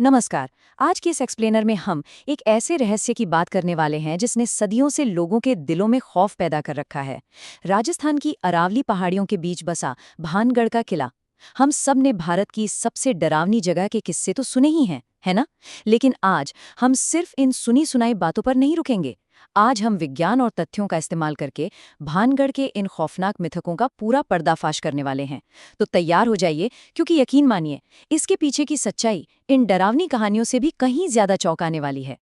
नमस्कार। आज के इस एक्सप्लेनर में हम एक ऐसे रहस्य की बात करने वाले हैं जिसने सदियों से लोगों के दिलों में खौफ पैदा कर रखा है। राजस्थान की अरावली पहाड़ियों के बीच बसा भानगढ़ का किला। हम सब ने भारत की सबसे डरावनी जगह के किस्से तो सुने ही हैं, है ना? लेकिन आज हम सिर्फ इन सुनी सुनाई बातों पर नहीं रुकेंगे। आज हम विज्ञान और तथ्यों का इस्तेमाल करके भानगढ़ के इन खौफनाक मिथकों का पूरा पर्दाफाश करने वाले हैं। तो तैयार हो जाइए, क्योंकि यकीन मानिए, इसके पीछे की सच्चाई इन डरावनी कहानियों से भी कहीं ज्यादा चौंकाने वाली है।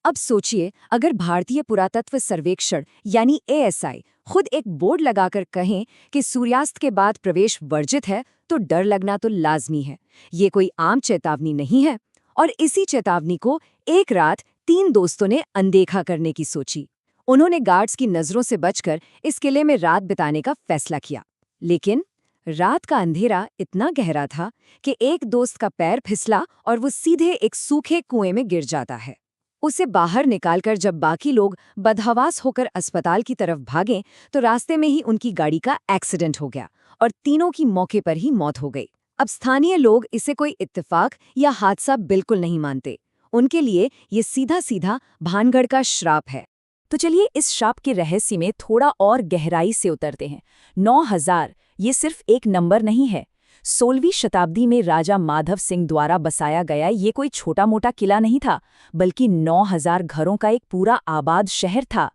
अब सोचिए, अगर भारतीय पुरातत्व सर्वेक्षण यानी एएसआई खुद एक बोर्ड लगाकर कहें कि सूर्यास्त के बाद प्रवेश वर्जित है, तो डर लगना तो लाजमी है। ये कोई आम चेतावनी नहीं है। और इसी चेतावनी को एक रात 3 दोस्तों ने अनदेखा करने की सोची। उन्होंने गार्ड्स की नजरों से बचकर इस किले में रात बिताने का फैसला किया। लेकिन रात का अंधेरा इतना गहरा था कि एक दोस्त का पैर फिसला और वो सीधे एक सूखे कुएं में गिर जाता है। उसे बाहर निकालकर जब बाकी लोग बदहवास होकर अस्पताल की तरफ भागें, तो रास्ते में ही उनकी गाड़ी का एक्सीडेंट हो गया और तीनों की मौके पर ही मौत हो गई। अब स्थानीय लोग इसे कोई इत्तेफाक या हादसा बिल्कुल नहीं मानते। उनके लिए ये सीधा सीधा भानगढ़ का श्राप है। तो चलिए इस श्राप के रहस्य में थोड़ा और गहराई से उतरते हैं। 9000 ये सिर्फ एक नंबर नहीं है। 16वीं शताब्दी में राजा माधव सिंह द्वारा बसाया गया ये कोई छोटा मोटा किला नहीं था, बल्कि 9000 घरों का एक पूरा आबाद शहर था।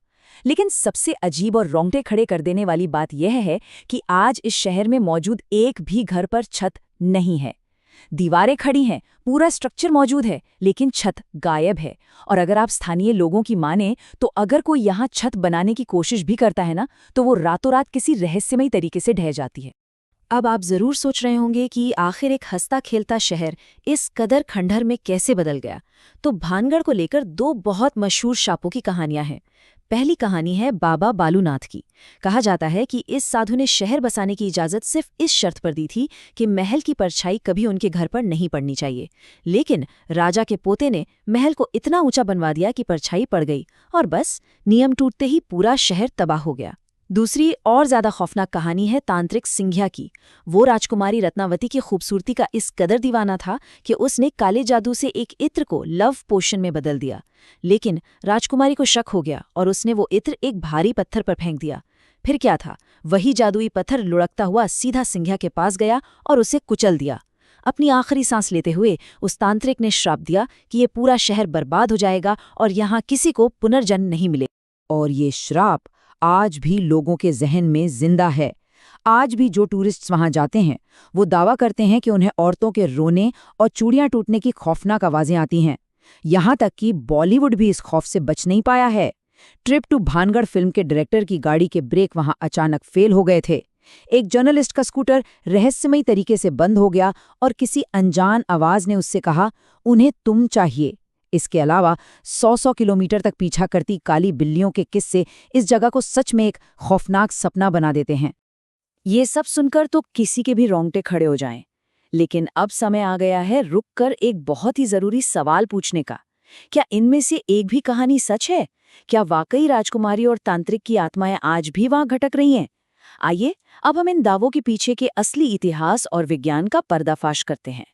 लेकिन सबसे अजीब और रोंगटे खड़े कर देने वाली बात यह है कि आज इस शहर में मौजूद एक भी घर पर छत नहीं है। दीवारें खड़ी हैं, पूरा स्ट्रक्चर मौजूद है, लेकिन छत गायब है। और अगर आप स्थानीय लोगों की माने, तो अगर कोई यहाँ छत बनाने की कोशिश भी करता है ना, तो वो रातों रात किसी रहस्यमयी तरीके से ढह जाती है। अब आप जरूर सोच रहे होंगे कि आखिर एक हंसता खेलता शहर इस कदर खंडहर में कैसे बदल गया। तो भानगढ़ को लेकर 2 बहुत मशहूर शापों की कहानियां हैं। पहली कहानी है बाबा बालूनाथ की। कहा जाता है कि इस साधु ने शहर बसाने की इजाजत सिर्फ इस शर्त पर दी थी कि महल की परछाई कभी उनके घर पर नहीं पड़नी चाहिए। लेकिन राजा के पोते ने महल को इतना ऊंचा बनवा दिया कि परछाई पड़ गई और बस नियम टूटते ही पूरा शहर तबाह हो गया। दूसरी और ज्यादा खौफनाक कहानी है तांत्रिक सिंघिया की। वो राजकुमारी रत्नावती की खूबसूरती का इस कदर दीवाना था कि उसने काले जादू से एक इत्र को लव पोशन में बदल दिया। लेकिन राजकुमारी को शक हो गया और उसने वो इत्र एक भारी पत्थर पर फेंक दिया। फिर क्या था, वही जादुई पत्थर लुढ़कता हुआ सीधा सिंघिया के पास गया और उसे कुचल दिया। अपनी आखिरी सांस लेते हुए उस तांत्रिक ने श्राप दिया कि ये पूरा शहर बर्बाद हो जाएगा और यहाँ किसी को पुनर्जन्म नहीं मिलेगा। और ये श्राप आज भी लोगों के जहन में जिंदा है। आज भी जो टूरिस्ट्स वहां जाते हैं, वो दावा करते हैं कि उन्हें औरतों के रोने और चूड़ियां टूटने की खौफनाक आवाजें आती हैं। यहां तक कि बॉलीवुड भी इस खौफ से बच नहीं पाया है। ट्रिप टू भानगढ़ फिल्म के डायरेक्टर की गाड़ी के ब्रेक वहां अचानक फेल हो गए थे। एक जर्नलिस्ट का स्कूटर रहस्यमयी तरीके से बंद हो गया और किसी अनजान आवाज ने उससे कहा, उन्हें तुम चाहिए। इसके अलावा 100 किलोमीटर तक पीछा करती काली बिल्लियों के किस्से इस जगह को सच में एक खौफनाक सपना बना देते हैं। ये सब सुनकर तो किसी के भी रोंगटे खड़े हो जाएं। लेकिन अब समय आ गया है रुककर एक बहुत ही जरूरी सवाल पूछने का। क्या इनमें से एक भी कहानी सच है? क्या वाकई राजकुमारी और तांत्रिक की आत्माएं आज भी वहां भटक रही हैं? आइए अब हम इन दावों के पीछे के असली इतिहास और विज्ञान का पर्दाफाश करते हैं।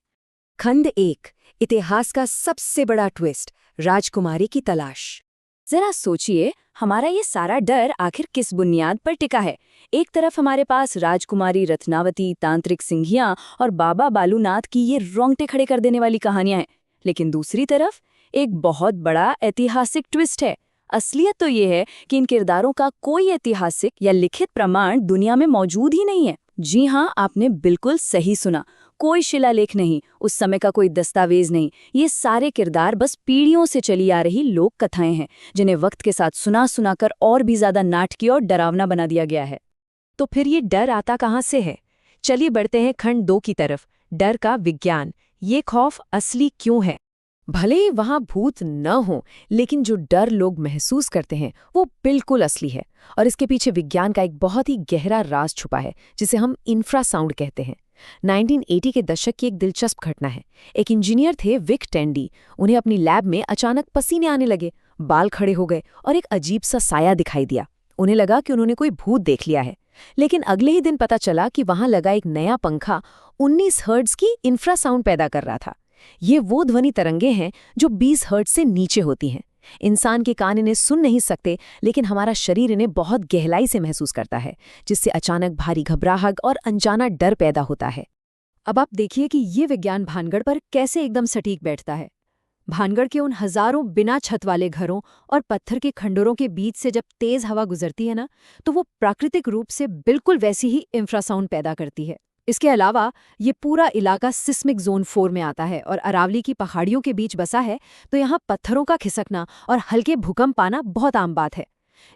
खंड 1, इतिहास का सबसे बड़ा ट्विस्ट, राजकुमारी की तलाश। जरा सोचिए, हमारा ये सारा डर आखिर किस बुनियाद पर टिका है? एक तरफ हमारे पास राजकुमारी रत्नावती, तांत्रिक सिंघिया और बाबा बालूनाथ की ये रोंगटे खड़े कर देने वाली कहानियां हैं, लेकिन दूसरी तरफ एक बहुत बड़ा ऐतिहासिक ट्विस्ट है। असलियत तो ये है कि इन किरदारों का कोई ऐतिहासिक या लिखित प्रमाण दुनिया में मौजूद ही नहीं है। जी हाँ, आपने बिल्कुल सही सुना। कोई शिलालेख नहीं, उस समय का कोई दस्तावेज नहीं। ये सारे किरदार बस पीढ़ियों से चली आ रही लोक कथाएं हैं, जिन्हें वक्त के साथ सुना सुनाकर और भी ज्यादा नाटकीय और डरावना बना दिया गया है। तो फिर ये डर आता कहाँ से है? चलिए बढ़ते हैं खंड 2 की तरफ, डर का विज्ञान। ये खौफ असली क्यों है? भले ही वहां भूत न हो, लेकिन जो डर लोग महसूस करते हैं वो बिल्कुल असली है। और इसके पीछे विज्ञान का एक बहुत ही गहरा राज छुपा है, जिसे हम इंफ्रासाउंड कहते हैं। 1980 के दशक की एक दिलचस्प घटना है। एक इंजीनियर थे विक टेंडी। उन्हें अपनी लैब में अचानक पसीने आने लगे, बाल खड़े हो गए और एक अजीब सा साया दिखाई दिया। उन्हें लगा कि उन्होंने कोई भूत देख लिया है। लेकिन अगले ही दिन पता चला कि वहां लगा एक नया पंखा 19 हर्ट्ज की इंफ्रासाउंड पैदा कर रहा था। ये वो ध्वनि तरंगे हैं जो 20 हर्ट्ज से नीचे होती हैं। इंसान के कान इन्हें सुन नहीं सकते, लेकिन हमारा शरीर इन्हें बहुत गहराई से महसूस करता है, जिससे अचानक भारी घबराहट और अनजाना डर पैदा होता है। अब आप देखिए कि ये विज्ञान भानगढ़ पर कैसे एकदम सटीक बैठता है। भानगढ़ के उन हजारों बिना छत वाले घरों और पत्थर के खंडरों के बीच से जब तेज हवा गुजरती है ना, तो वो प्राकृतिक रूप से बिल्कुल वैसी ही इंफ्रासाउंड पैदा करती है। इसके अलावा ये पूरा इलाका सिस्मिक जोन 4 में आता है और अरावली की पहाड़ियों के बीच बसा है, तो यहाँ पत्थरों का खिसकना और हल्के भूकंप आना बहुत आम बात है।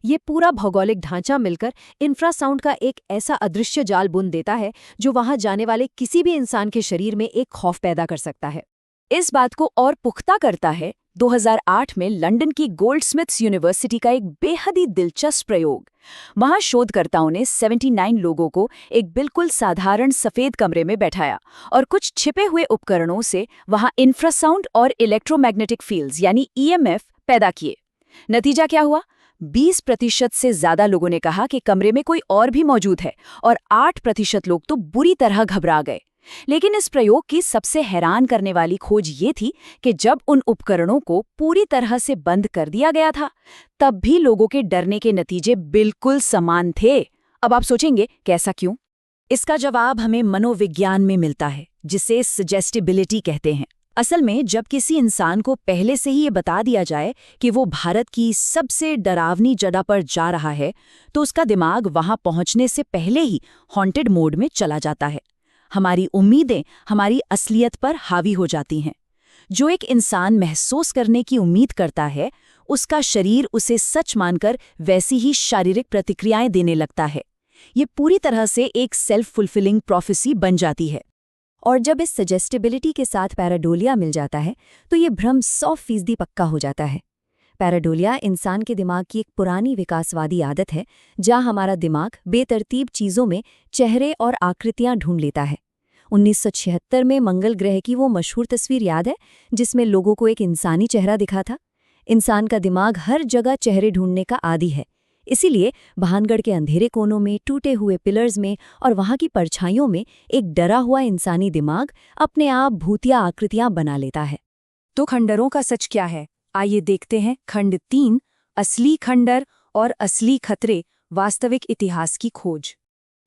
ये पूरा भौगोलिक ढांचा मिलकर इंफ्रासाउंड का एक ऐसा अदृश्य जाल बुन देता है जो वहां जाने वाले किसी भी इंसान के शरीर में एक खौफ पैदा कर सकता है। इस बात को और पुख्ता करता है 2008 में लंदन की गोल्डस्मिथ्स यूनिवर्सिटी का एक बेहद ही दिलचस्प प्रयोग। वहां शोधकर्ताओं ने 79 लोगों को एक बिल्कुल साधारण सफेद कमरे में बैठाया और कुछ छिपे हुए उपकरणों से वहां इंफ्रासाउंड और इलेक्ट्रोमैग्नेटिक फील्ड्स यानी ईएमएफ पैदा किए। नतीजा क्या हुआ? 20% से ज्यादा लोगों ने कहा कि कमरे में कोई और भी मौजूद है और 8% लोग तो बुरी तरह घबरा गए। लेकिन इस प्रयोग की सबसे हैरान करने वाली खोज ये थी कि जब उन उपकरणों को पूरी तरह से बंद कर दिया गया था, तब भी लोगों के डरने के नतीजे बिल्कुल समान थे। अब आप सोचेंगे कैसा क्यों? इसका जवाब हमें मनोविज्ञान में मिलता है, जिसे सजेस्टिबिलिटी कहते हैं। असल में जब किसी इंसान को पहले से ही ये बता दिया जाए कि वो भारत की सबसे डरावनी जगह पर जा रहा है, तो उसका दिमाग वहां पहुंचने से पहले ही हॉन्टेड मोड में चला जाता है। हमारी उम्मीदें हमारी असलियत पर हावी हो जाती हैं। जो एक इंसान महसूस करने की उम्मीद करता है, उसका शरीर उसे सच मानकर वैसी ही शारीरिक प्रतिक्रियाएं देने लगता है। ये पूरी तरह से एक सेल्फ फुलफिलिंग प्रोफेसी बन जाती है। और जब इस सजेस्टिबिलिटी के साथ पैराडोलिया मिल जाता है, तो ये भ्रम 100% पक्का हो जाता है। पैराडोलिया इंसान के दिमाग की एक पुरानी विकासवादी आदत है, जहां हमारा दिमाग बेतरतीब चीज़ों में चेहरे और आकृतियां ढूंढ लेता है। 1976 में मंगल ग्रह की वो मशहूर तस्वीर याद है, जिसमें लोगों को एक इंसानी चेहरा दिखा था। इंसान का दिमाग हर जगह चेहरे ढूंढने का आदी है। इसीलिए भानगढ़ के अंधेरे कोनों में, टूटे हुए पिलर्स में और वहां की परछाइयों में एक डरा हुआ इंसानी दिमाग अपने आप भूतिया आकृतियां बना लेता है। तो खंडरों का सच क्या है? आइए देखते हैं खंड 3, असली खंडर और असली खतरे, वास्तविक इतिहास की खोज।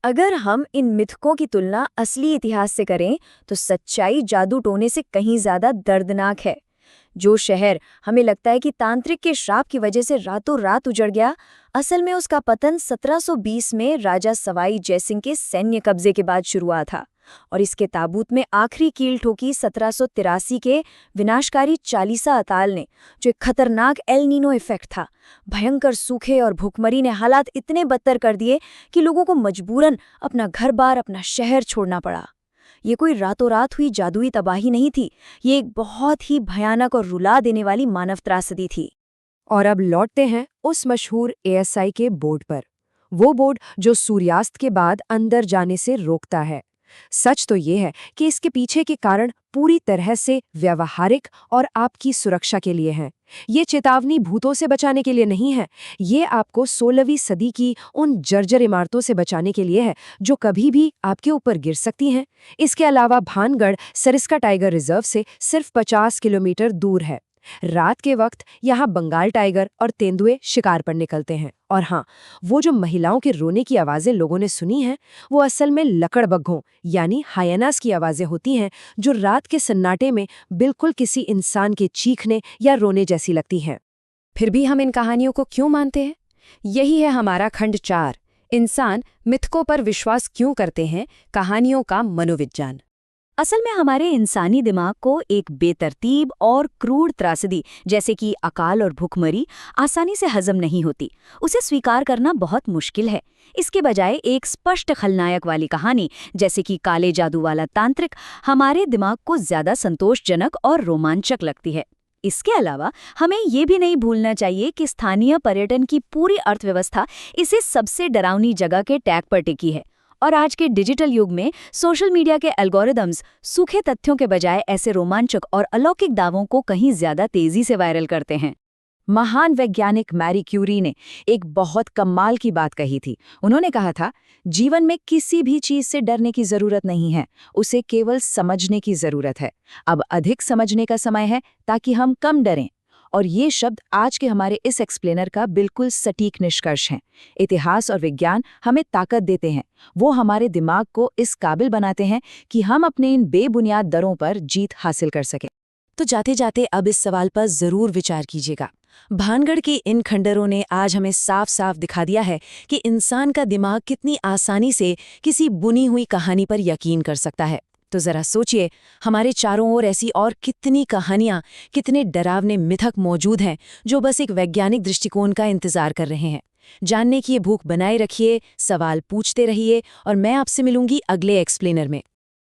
अगर हम इन मिथकों की तुलना असली इतिहास से करें, तो सच्चाई जादू टोने से कहीं ज्यादा दर्दनाक है। जो शहर हमें लगता है कि तांत्रिक के श्राप की वजह से रातों रात उजड़ गया, असल में उसका पतन 1720 में राजा सवाई जयसिंह के सैन्य कब्जे के बाद शुरू हुआ था और इसके ताबूत में आखिरी कील ठोकी 1783 के विनाशकारी चालीसा अताल ने, जो एक खतरनाक एल नीनो इफेक्ट था। भयंकर सूखे और भूखमरी ने हालात इतने बदतर कर दिए कि लोगों को मजबूरन अपना घर-बार, अपना शहर छोड़ना पड़ा। ये कोई रातों रात हुई जादुई तबाही नहीं थी, ये एक बहुत ही भयानक और रुला देने वाली मानव त्रासदी थी। और अब लौटते हैं उस मशहूर एएसआई के बोर्ड पर, वो बोर्ड जो सूर्यास्त के बाद अंदर जाने से रोकता है। सच तो ये है कि इसके पीछे के कारण पूरी तरह से व्यवहारिक और आपकी सुरक्षा के लिए हैं। ये चेतावनी भूतों से बचाने के लिए नहीं है, ये आपको 16वीं सदी की उन जर्जर इमारतों से बचाने के लिए है जो कभी भी आपके ऊपर गिर सकती हैं। इसके अलावा भानगढ़ सरिस्का टाइगर रिजर्व से सिर्फ 50 किलोमीटर दूर है। रात के वक्त यहाँ बंगाल टाइगर और तेंदुए शिकार पर निकलते हैं। और हाँ, वो जो महिलाओं के रोने की आवाज़ें लोगों ने सुनी हैं, वो असल में लकड़बग्घों यानी हायनास की आवाज़ें होती हैं, जो रात के सन्नाटे में बिल्कुल किसी इंसान के चीखने या रोने जैसी लगती हैं। फिर भी हम इन कहानियों को क्यों मानते हैं? यही है हमारा खंड 4, इंसान मिथकों पर विश्वास क्यों करते हैं, कहानियों का मनोविज्ञान। असल में हमारे इंसानी दिमाग को एक बेतरतीब और क्रूर त्रासदी जैसे कि अकाल और भूखमरी आसानी से हजम नहीं होती। उसे स्वीकार करना बहुत मुश्किल है। इसके बजाय एक स्पष्ट खलनायक वाली कहानी जैसे कि काले जादू वाला तांत्रिक हमारे दिमाग को ज्यादा संतोषजनक और रोमांचक लगती है। इसके अलावा हमें ये भी नहीं भूलना चाहिए कि स्थानीय पर्यटन की पूरी अर्थव्यवस्था इसे सबसे डरावनी जगह के टैग पर टिकी है। और आज के डिजिटल युग में सोशल मीडिया के एल्गोरिदम्स सूखे तथ्यों के बजाय ऐसे रोमांचक और अलौकिक दावों को कहीं ज्यादा तेजी से वायरल करते हैं। महान वैज्ञानिक मैरी क्यूरी ने एक बहुत कमाल की बात कही थी। उन्होंने कहा था, जीवन में किसी भी चीज से डरने की जरूरत नहीं है, उसे केवल समझने की जरूरत है। अब अधिक समझने का समय है ताकि हम कम डरें। और ये शब्द आज के हमारे इस एक्सप्लेनर का बिल्कुल सटीक निष्कर्ष हैं। इतिहास और विज्ञान हमें ताकत देते हैं, वो हमारे दिमाग को इस काबिल बनाते हैं कि हम अपने इन बेबुनियाद डरों पर जीत हासिल कर सकें। तो जाते जाते अब इस सवाल पर जरूर विचार कीजिएगा। भानगढ़ के इन खंडरों ने आज हमें साफ साफ दिखा दिया है कि इंसान का दिमाग कितनी आसानी से किसी बुनी हुई कहानी पर यकीन कर सकता है। तो जरा सोचिए, हमारे चारों ओर ऐसी और कितनी कहानियां, कितने डरावने मिथक मौजूद हैं जो बस एक वैज्ञानिक दृष्टिकोण का इंतजार कर रहे हैं। जानने की ये भूख बनाए रखिए, सवाल पूछते रहिए और मैं आपसे मिलूंगी अगले एक्सप्लेनर में।